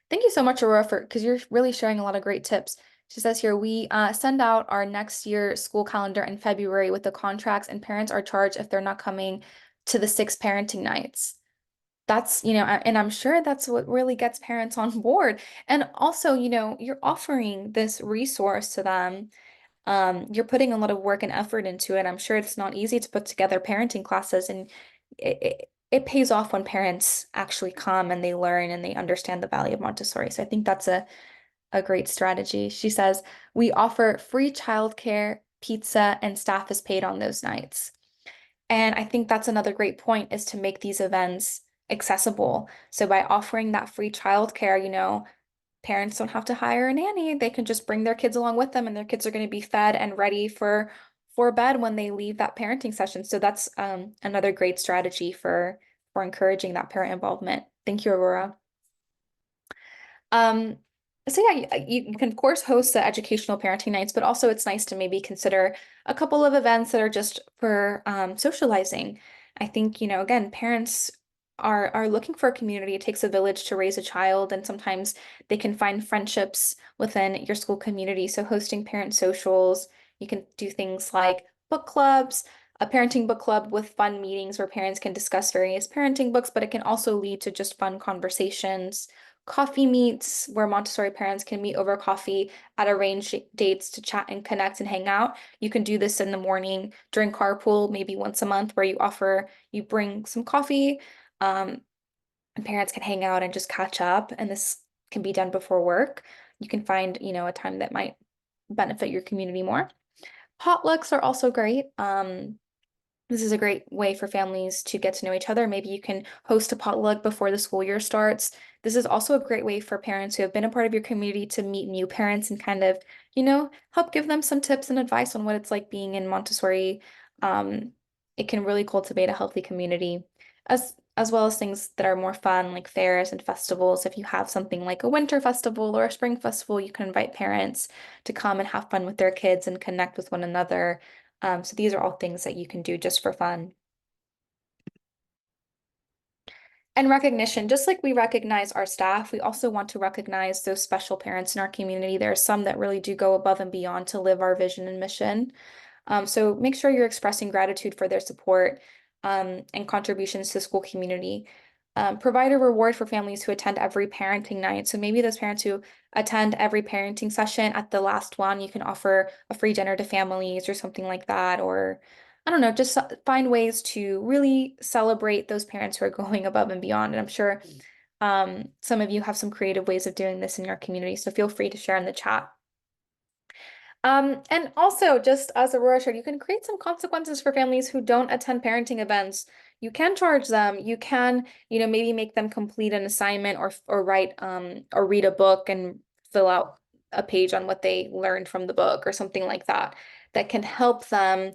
Thank you so much, Aurora, because you're really sharing a lot of great tips. She says here, we send out our next year school calendar in February with the contracts, and parents are charged if they're not coming to the 6 parenting nights. That's, and I'm sure that's what really gets parents on board. And also, you're offering this resource to them. You're putting a lot of work and effort into it. I'm sure it's not easy to put together parenting classes, and it pays off when parents actually come and they learn and they understand the value of Montessori. So I think that's a great strategy. She says, we offer free childcare, pizza, and staff is paid on those nights. And I think that's another great point, is to make these events accessible. So by offering that free childcare, parents don't have to hire a nanny. They can just bring their kids along with them, and their kids are going to be fed and ready for bed when they leave that parenting session. So that's another great strategy for encouraging that parent involvement. Thank you, Aurora. Um, so yeah, you can of course host the educational parenting nights, but also it's nice to maybe consider a couple of events that are just for socializing. I think, again, parents are looking for a community. It takes a village to raise a child, and sometimes they can find friendships within your school community. So hosting parent socials, you can do things like book clubs, a parenting book club with fun meetings where parents can discuss various parenting books, but it can also lead to just fun conversations. Coffee meets where Montessori parents can meet over coffee at arranged dates to chat and connect and hang out. You can do this in the morning during carpool, maybe once a month, where you bring some coffee, and parents can hang out and just catch up. And this can be done before work. You can find, a time that might benefit your community more. Potlucks are also great. This is a great way for families to get to know each other. Maybe you can host a potluck before the school year starts. This is also a great way for parents who have been a part of your community to meet new parents and kind of, help give them some tips and advice on what it's like being in Montessori. Um, it can really cultivate a healthy community, as well as things that are more fun, like fairs and festivals. If you have something like a winter festival or a spring festival, you can invite parents to come and have fun with their kids and connect with one another. So these are all things that you can do just for fun. And recognition, just like we recognize our staff, we also want to recognize those special parents in our community. There are some that really do go above and beyond to live our vision and mission. So make sure you're expressing gratitude for their support and contributions to the school community. Provide a reward for families who attend every parenting night. So maybe those parents who attend every parenting session, at the last one, you can offer a free dinner to families or something like that. Or I don't know, just find ways to really celebrate those parents who are going above and beyond. And I'm sure some of you have some creative ways of doing this in your community. So feel free to share in the chat. And also, just as Aurora shared, you can create some consequences for families who don't attend parenting events. You can charge them. You can, maybe make them complete an assignment or write or read a book and fill out a page on what they learned from the book or something like that that can help them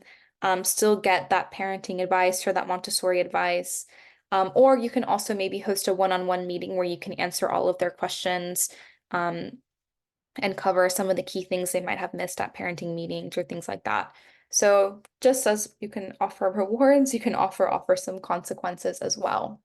still get that parenting advice or that Montessori advice. Or you can also maybe host a one-on-one meeting where you can answer all of their questions. And cover some of the key things they might have missed at parenting meetings or things like that. So just as you can offer rewards, you can offer some consequences as well.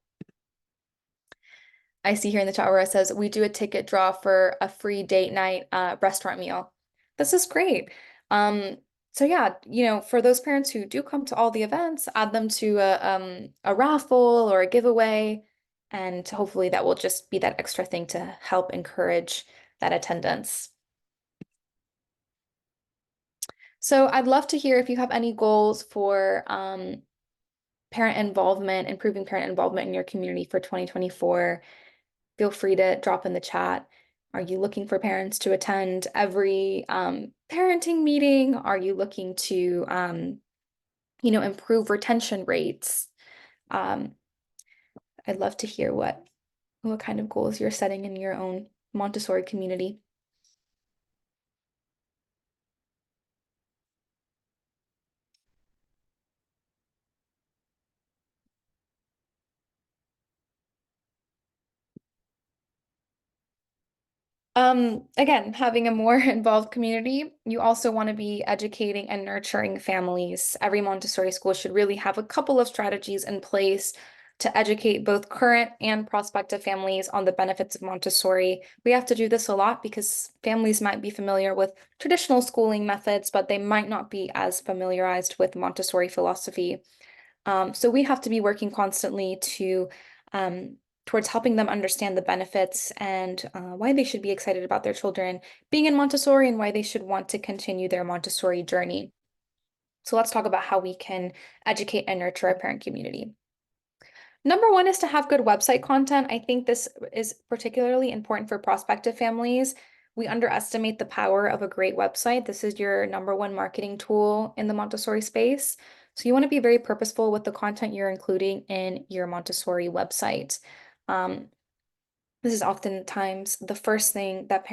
I see here in the chat where it says we do a ticket draw for a free date night restaurant meal. This is great. So yeah, for those parents who do come to all the events, add them to a raffle or a giveaway, and hopefully that will just be that extra thing to help encourage that attendance. So I'd love to hear if you have any goals for parent involvement, improving parent involvement in your community for 2024. Feel free to drop in the chat. Are you looking for parents to attend every parenting meeting? Are you looking to, improve retention rates? Um, I'd love to hear what kind of goals you're setting in your own Montessori community. Again, having a more involved community, you also want to be educating and nurturing families. Every Montessori school should really have a couple of strategies in place to educate both current and prospective families on the benefits of Montessori. We have to do this a lot because families might be familiar with traditional schooling methods, but they might not be as familiarized with Montessori philosophy. So we have to be working constantly um, towards helping them understand the benefits and why they should be excited about their children being in Montessori and why they should want to continue their Montessori journey. So let's talk about how we can educate and nurture our parent community. Number one is to have good website content. I think this is particularly important for prospective families. We underestimate the power of a great website. This is your number one marketing tool in the Montessori space. So you want to be very purposeful with the content you're including in your Montessori website. Um, this is oftentimes the first thing that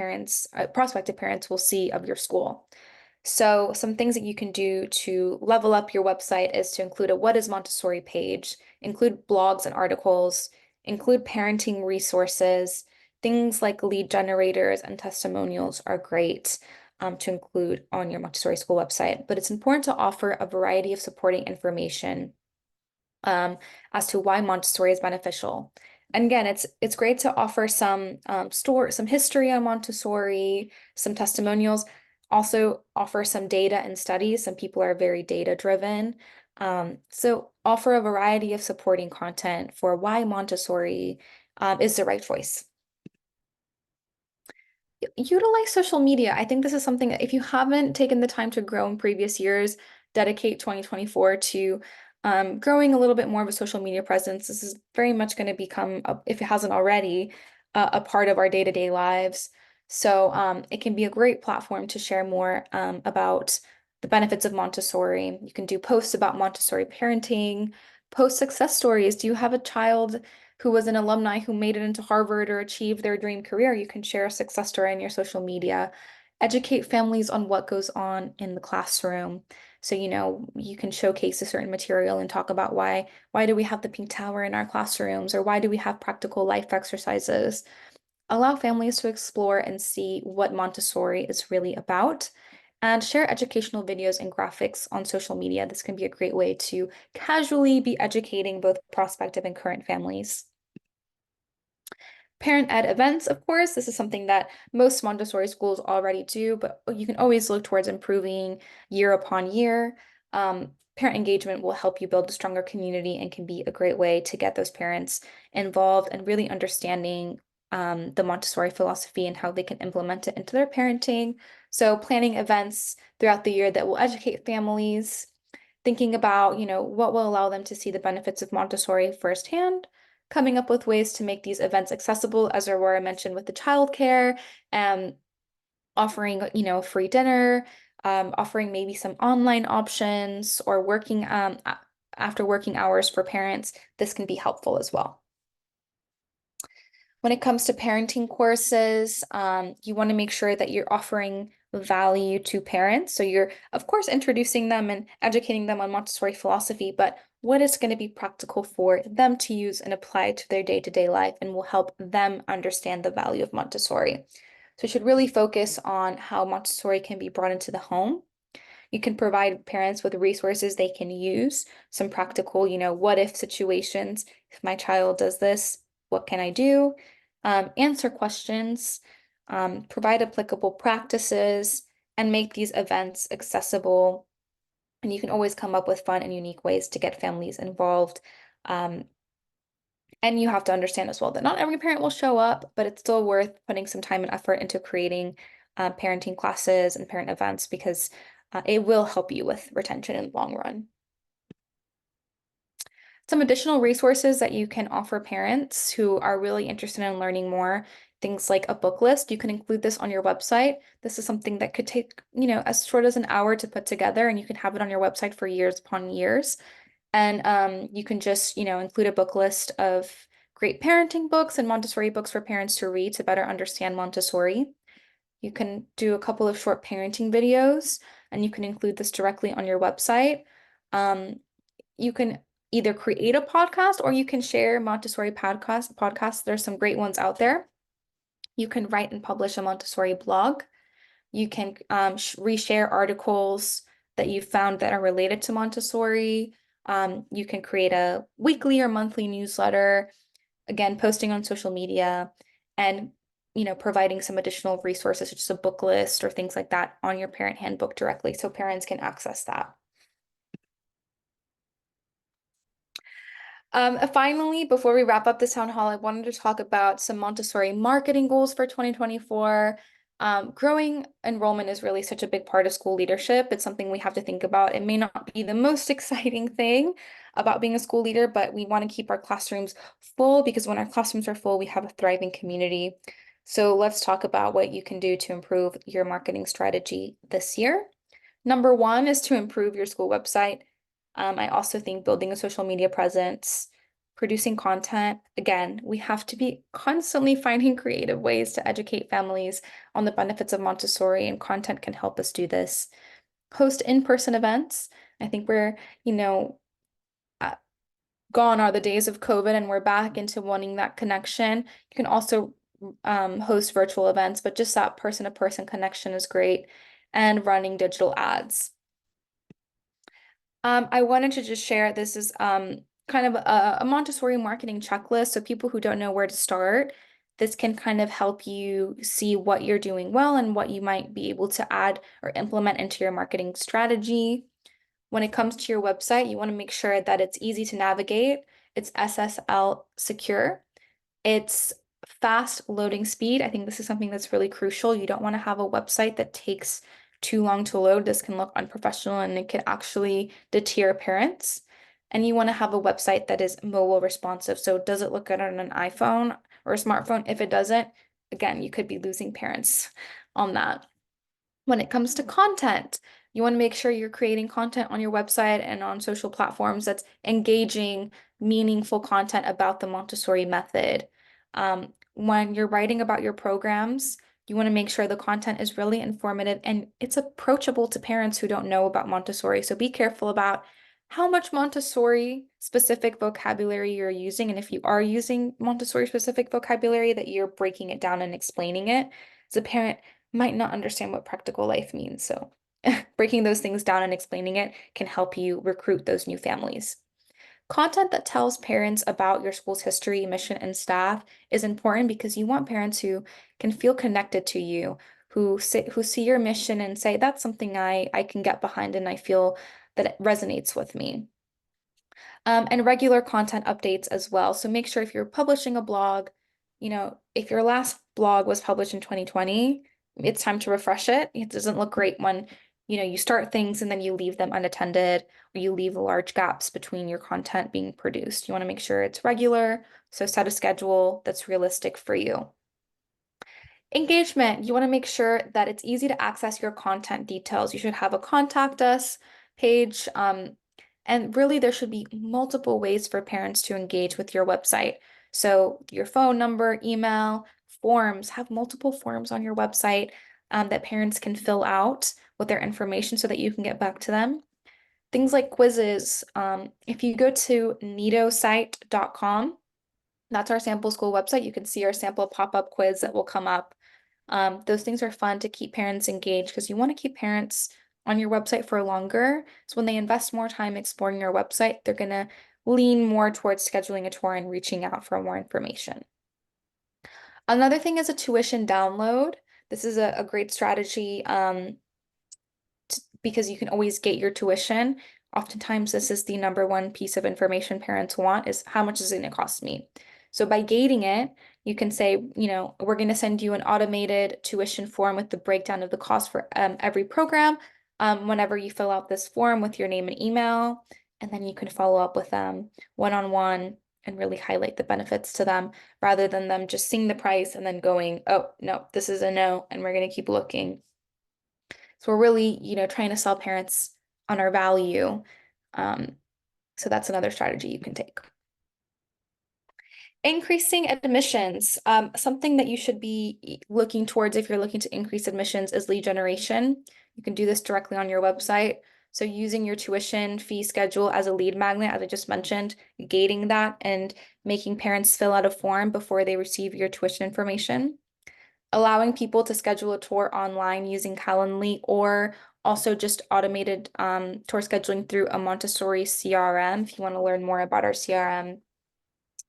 prospective parents will see of your school. So some things that you can do to level up your website is to include a What is Montessori page, include blogs and articles, include parenting resources. Things like lead generators and testimonials are great to include on your Montessori school website, but it's important to offer a variety of supporting information as to why Montessori is beneficial. And again, it's great to offer some history on Montessori, some testimonials, also offer some data and studies. Some people are very data driven. So offer a variety of supporting content for why Montessori is the right choice. Utilize social media. I think this is something that if you haven't taken the time to grow in previous years, dedicate 2024 to growing a little bit more of a social media presence. This is very much going to become, if it hasn't already, a part of our day-to-day lives. So it can be a great platform to share more about the benefits of Montessori. You can do posts about Montessori parenting, post success stories. Do you have a child who was an alumni who made it into Harvard or achieved their dream career? You can share a success story on your social media. Educate families on what goes on in the classroom. So, you can showcase a certain material and talk about why do we have the pink tower in our classrooms, or why do we have practical life exercises? Allow families to explore and see what Montessori is really about, and share educational videos and graphics on social media. This can be a great way to casually be educating both prospective and current families. Parent ed events, of course, this is something that most Montessori schools already do, but you can always look towards improving year upon year. Parent engagement will help you build a stronger community and can be a great way to get those parents involved and really understanding the Montessori philosophy and how they can implement it into their parenting. So planning events throughout the year that will educate families, thinking about, what will allow them to see the benefits of Montessori firsthand, coming up with ways to make these events accessible, as Aurora mentioned with the childcare, and offering, free dinner, offering maybe some online options or working after working hours for parents. This can be helpful as well. When it comes to parenting courses, you want to make sure that you're offering value to parents. So you're, of course, introducing them and educating them on Montessori philosophy, but what is going to be practical for them to use and apply to their day-to-day life and will help them understand the value of Montessori. So you should really focus on how Montessori can be brought into the home. You can provide parents with resources they can use, some practical, what if situations. If my child does this, what can I do? Answer questions, provide applicable practices, and make these events accessible. And you can always come up with fun and unique ways to get families involved. And you have to understand as well that not every parent will show up, but it's still worth putting some time and effort into creating parenting classes and parent events because it will help you with retention in the long run. Some additional resources that you can offer parents who are really interested in learning more, things like a book list. You can include this on your website. This is something that could take, as short as an hour to put together, and you can have it on your website for years upon years. And you can just, include a book list of great parenting books and Montessori books for parents to read to better understand Montessori. You can do a couple of short parenting videos, and you can include this directly on your website. You can either create a podcast or you can share Montessori podcasts. There's some great ones out there. You can write and publish a Montessori blog. You can reshare articles that you found that are related to Montessori. You can create a weekly or monthly newsletter, again, posting on social media and, providing some additional resources, such as a book list or things like that on your parent handbook directly so parents can access that. Finally, before we wrap up this town hall, I wanted to talk about some Montessori marketing goals for 2024. Growing enrollment is really such a big part of school leadership. It's something we have to think about. It may not be the most exciting thing about being a school leader, but we want to keep our classrooms full because when our classrooms are full, we have a thriving community. So let's talk about what you can do to improve your marketing strategy this year. Number one is to improve your school website. I also think building a social media presence, producing content. Again, we have to be constantly finding creative ways to educate families on the benefits of Montessori, and content can help us do this. Host in-person events. I think we're, gone are the days of COVID and we're back into wanting that connection. You can also host virtual events, but just that person-to-person connection is great. And running digital ads. I wanted to just share this is kind of a Montessori marketing checklist. So people who don't know where to start, this can kind of help you see what you're doing well and what you might be able to add or implement into your marketing strategy. When it comes to your website, you want to make sure that it's easy to navigate. It's SSL secure. It's fast loading speed. I think this is something that's really crucial. You don't want to have a website that takes too long to load. This can look unprofessional and it can actually deter parents. And you want to have a website that is mobile responsive. So does it look good on an iPhone or a smartphone? If it doesn't, again, you could be losing parents on that. When it comes to content, You want to make sure you're creating content on your website and on social platforms that's engaging, meaningful content about the Montessori method. When you're writing about your programs, you want to make sure the content is really informative and it's approachable to parents who don't know about Montessori. So be careful about how much Montessori specific vocabulary you're using. And if you are using Montessori specific vocabulary, that you're breaking it down and explaining it. As a parent, might not understand what practical life means. So breaking those things down and explaining it can help you recruit those new families. Content that tells parents about your school's history, mission, and staff is important because you want parents who can feel connected to you, who see your mission and say, that's something I can get behind and I feel that it resonates with me. And regular content updates as well. So make sure if you're publishing a blog, if your last blog was published in 2020, it's time to refresh it. It doesn't look great when, you start things and then you leave them unattended or you leave large gaps between your content being produced. You want to make sure it's regular, so set a schedule that's realistic for you. Engagement, you want to make sure that it's easy to access your content details. You should have a contact us page. And really, there should be multiple ways for parents to engage with your website. So your phone number, email, forms, have multiple forms on your website that parents can fill out with their information so that you can get back to them. Things like quizzes. If you go to nidosite.com, that's our sample school website. You can see our sample pop-up quiz that will come up. Those things are fun to keep parents engaged because you want to keep parents on your website for longer. So when they invest more time exploring your website, they're going to lean more towards scheduling a tour and reaching out for more information. Another thing is a tuition download. This is a great strategy because you can always get your tuition. Oftentimes, this is the number one piece of information parents want is how much is it going to cost me? So by gating it, you can say, we're going to send you an automated tuition form with the breakdown of the cost for every program. Whenever you fill out this form with your name and email, and then you can follow up with them one-on-one and really highlight the benefits to them rather than them just seeing the price and then going, oh, no, this is a no, and we're going to keep looking. So we're really, trying to sell parents on our value. So that's another strategy you can take. Increasing admissions. Something that you should be looking towards if you're looking to increase admissions is lead generation. You can do this directly on your website. So using your tuition fee schedule as a lead magnet, as I just mentioned, gating that and making parents fill out a form before they receive your tuition information. Allowing people to schedule a tour online using Calendly or also just automated tour scheduling through a Montessori CRM. If you want to learn more about our CRM,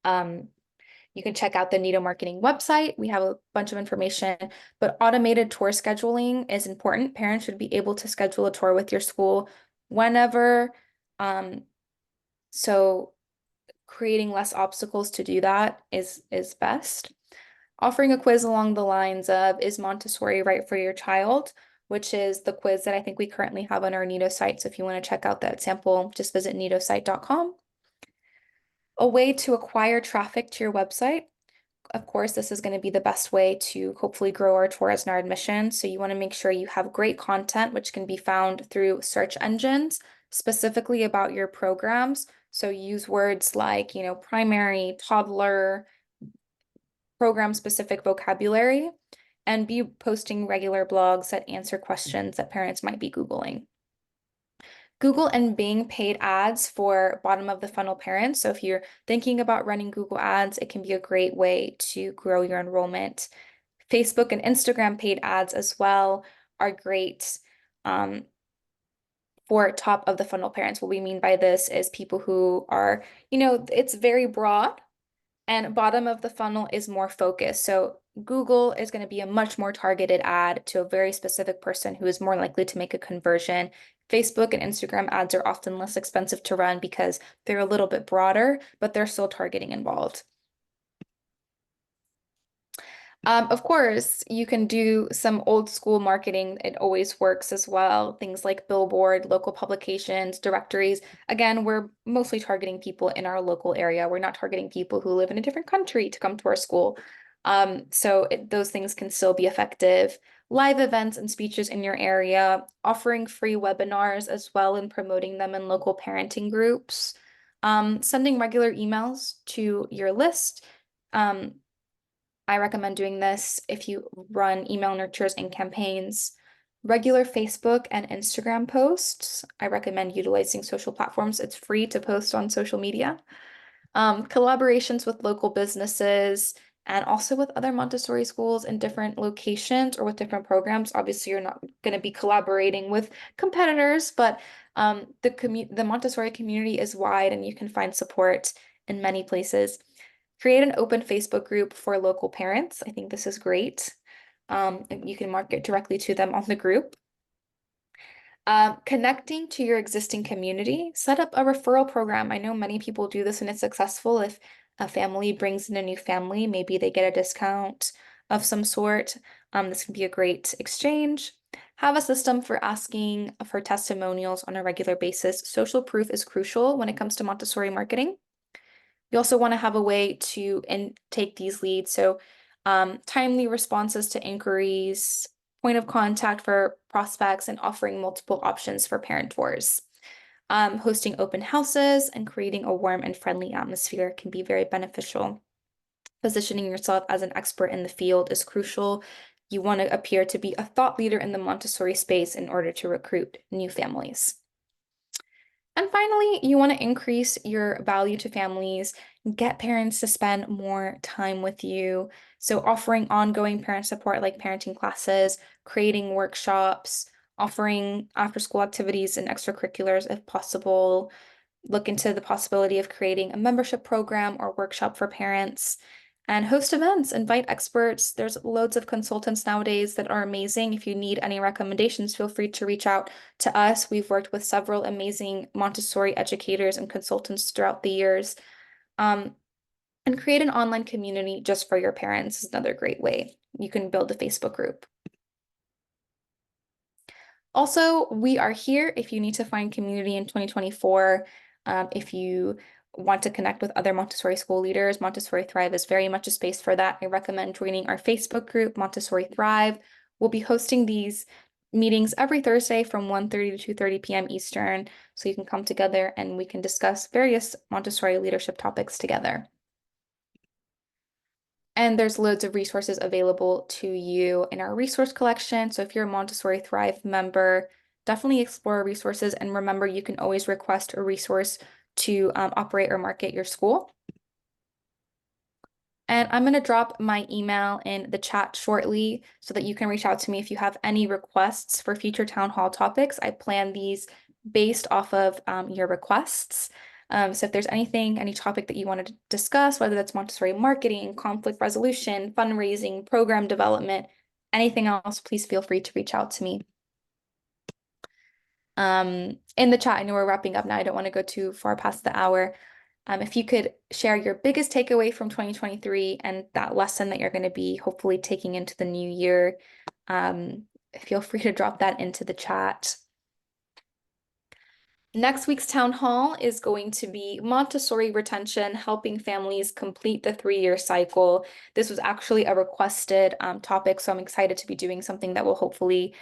you can check out the Nido Marketing website. We have a bunch of information, but automated tour scheduling is important. Parents should be able to schedule a tour with your school whenever. So creating less obstacles to do that is best. Offering a quiz along the lines of, is Montessori right for your child? Which is the quiz that I think we currently have on our Nido site. So if you want to check out that sample, just visit nidosite.com. A way to acquire traffic to your website. Of course, this is going to be the best way to hopefully grow our tours and our admissions. So you want to make sure you have great content, which can be found through search engines, specifically about your programs. So use words like, primary, toddler, program-specific vocabulary, and be posting regular blogs that answer questions that parents might be Googling. Google and Bing paid ads for bottom of the funnel parents. So if you're thinking about running Google ads, it can be a great way to grow your enrollment. Facebook and Instagram paid ads as well are great for top of the funnel parents. What we mean by this is people who are, it's very broad and bottom of the funnel is more focused. So Google is going to be a much more targeted ad to a very specific person who is more likely to make a conversion. Facebook and Instagram ads are often less expensive to run because they're a little bit broader, but there's still targeting involved. Of course, you can do some old school marketing. It always works as well. Things like billboard, local publications, directories. Again, we're mostly targeting people in our local area. We're not targeting people who live in a different country to come to our school. So those things can still be effective. live events and speeches in your area, offering free webinars as well and promoting them in local parenting groups, sending regular emails to your list. Um, I recommend doing this if you run email nurtures and campaigns. Regular Facebook and Instagram posts. I recommend utilizing social platforms. It's free to post on social media. Collaborations with local businesses and also with other Montessori schools in different locations or with different programs. Obviously, you're not going to be collaborating with competitors, but the Montessori community is wide and you can find support in many places. Create an open Facebook group for local parents. I think this is great. And you can market directly to them on the group. Connecting to your existing community, set up a referral program. I know many people do this and it's successful. If a family brings in a new family, maybe they get a discount of some sort. This can be a great exchange. Have a system for asking for testimonials on a regular basis. Social proof is crucial when it comes to Montessori marketing. You also want to have a way to intake these leads. So timely responses to inquiries, point of contact for prospects, and offering multiple options for parent tours. Hosting open houses and creating a warm and friendly atmosphere can be very beneficial. Positioning yourself as an expert in the field is crucial. You want to appear to be a thought leader in the Montessori space in order to recruit new families. And finally, you want to increase your value to families, get parents to spend more time with you. So offering ongoing parent support like parenting classes, creating workshops, offering after-school activities and extracurriculars if possible. Look into the possibility of creating a membership program or workshop for parents. And host events, invite experts. There's loads of consultants nowadays that are amazing. If you need any recommendations, feel free to reach out to us. We've worked with several amazing Montessori educators and consultants throughout the years. And create an online community just for your parents is another great way. You can build a Facebook group. Also, we are here if you need to find community in 2024. If you want to connect with other Montessori school leaders, Montessori Thrive is very much a space for that. I recommend joining our Facebook group, Montessori Thrive. We'll be hosting these meetings every Thursday from 1:30 to 2:30 p.m. Eastern, so you can come together and we can discuss various Montessori leadership topics together. And there's loads of resources available to you in our resource collection. So if you're a Montessori Thrive member, definitely explore resources. And remember, you can always request a resource to operate or market your school. And I'm going to drop my email in the chat shortly so that you can reach out to me if you have any requests for future town hall topics. I plan these based off of your requests. So if there's anything, any topic that you want to discuss, whether that's Montessori marketing, conflict resolution, fundraising, program development, anything else, please feel free to reach out to me. In the chat, I know we're wrapping up now. I don't want to go too far past the hour. If you could share your biggest takeaway from 2023 and that lesson that you're going to be hopefully taking into the new year, feel free to drop that into the chat. Next week's town hall is going to be Montessori retention, helping families complete the 3-year cycle. This was actually a requested topic, so I'm excited to be doing something that will hopefully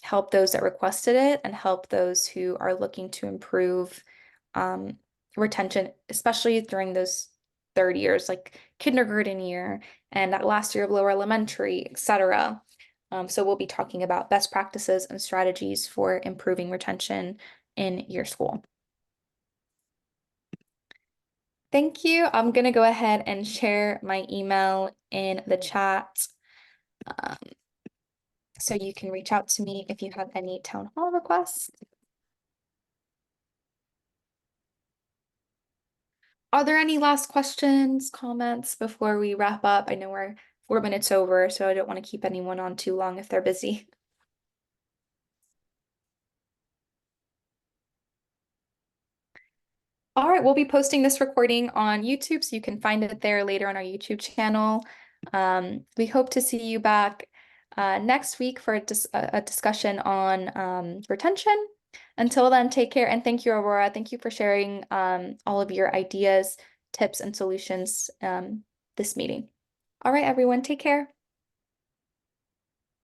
help those that requested it and help those who are looking to improve retention, especially during those 3rd years, like kindergarten year and that last year of lower elementary, etc. So we'll be talking about best practices and strategies for improving retention in your school. Thank you. I'm going to go ahead and share my email in the chat. So you can reach out to me if you have any town hall requests. Are there any last questions, comments before we wrap up? I know we're 4 minutes over, so I don't want to keep anyone on too long if they're busy. All right, we'll be posting this recording on YouTube, so you can find it there later on our YouTube channel. We hope to see you back next week for a discussion on retention. Until then, take care and thank you, Aurora. Thank you for sharing all of your ideas, tips, and solutions this meeting. All right, everyone, take care.